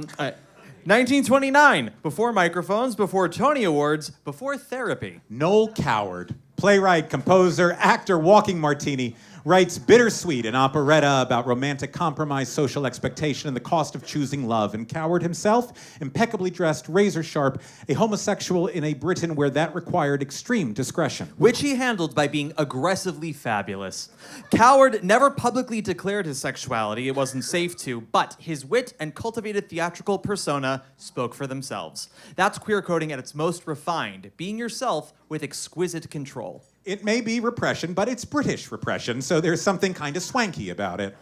1929, before microphones, before Tony Awards, before therapy. Noël Coward, playwright, composer, actor, walking martini, writes Bittersweet, an operetta about romantic compromise, social expectation, and the cost of choosing love. And Coward himself, impeccably dressed, razor sharp, a homosexual in a Britain where that required extreme discretion. Which he handled by being aggressively fabulous. Coward never publicly declared his sexuality, it wasn't safe to, but his wit and cultivated theatrical persona spoke for themselves. That's queer coding at its most refined, being yourself with exquisite control. It may be repression, but it's British repression, so there's something kind of swanky about it.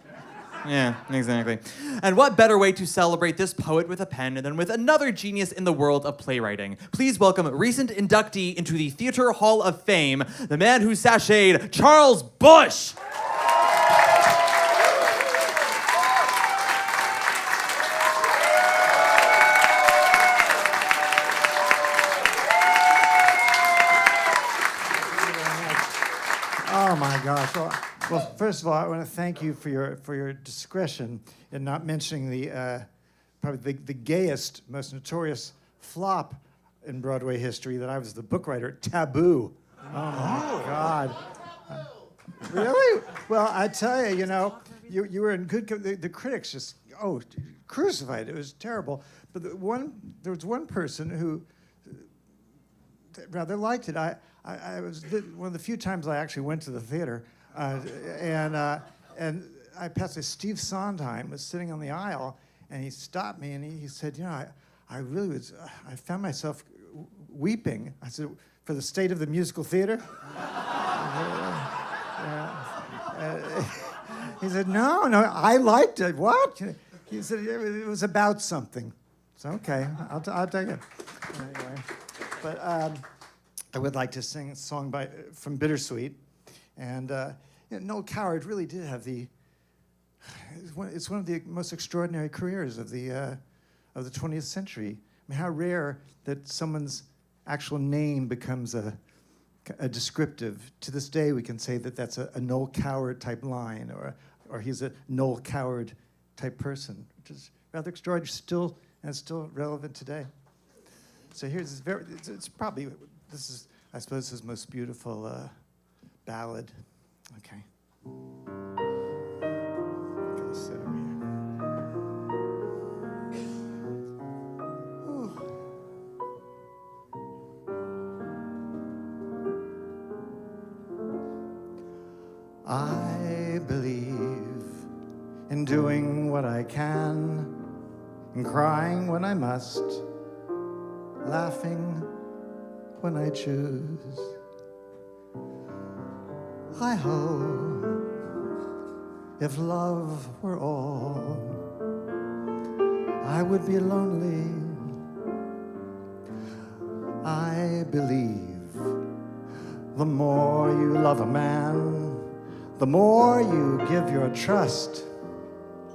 Yeah, exactly. And what better way to celebrate this poet with a pen than with another genius in the world of playwriting? Please welcome recent inductee into the Theater Hall of Fame, the man who sashayed, Charles Busch! Oh my gosh! Well, first of all, I want to thank you for your discretion in not mentioning the probably the gayest, most notorious flop in Broadway history. That I was the book writer, Taboo. Oh my God! Really? Well, I tell you, you were in good. The critics just crucified. It was terrible. But there was one person who rather liked it. I was one of the few times I actually went to the theater, and I passed Steve Sondheim was sitting on the aisle, and he stopped me and he said, I really was, I found myself weeping. I said, for the state of the musical theater? He said, no, I liked it. What? He said it was about something. So okay, I'll take it. Anyway, but. I would like to sing a song from Bittersweet, and Noël Coward really did have it's one of the most extraordinary careers of the 20th century. I mean, how rare that someone's actual name becomes a descriptive. To this day, we can say that that's a Noël Coward type line, or he's a Noël Coward type person, which is rather extraordinary, still relevant today. So here's it's probably. This is, I suppose, his most beautiful ballad. Okay. Gonna sit over here. Ooh. I believe in doing what I can, in crying when I must, laughing when I choose. I hope if love were all, I would be lonely. I believe the more you love a man, the more you give your trust,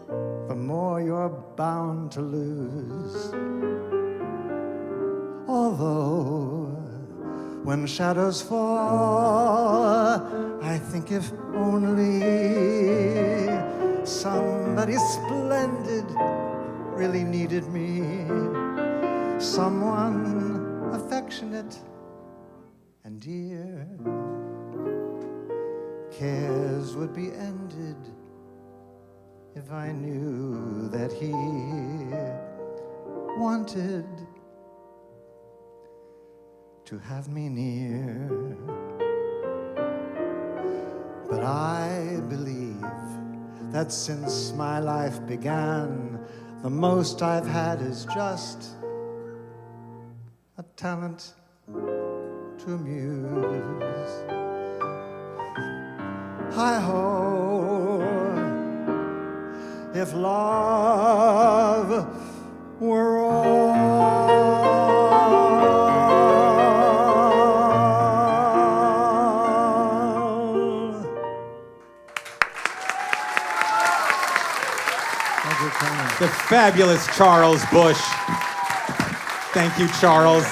the more you're bound to lose. Although when shadows fall, I think if only somebody splendid really needed me, someone affectionate and dear, cares would be ended if I knew that he wanted to have me near. But I believe that since my life began, the most I've had is just a talent to amuse. I hope if love were all, the fabulous Charles Busch. Thank you, Charles.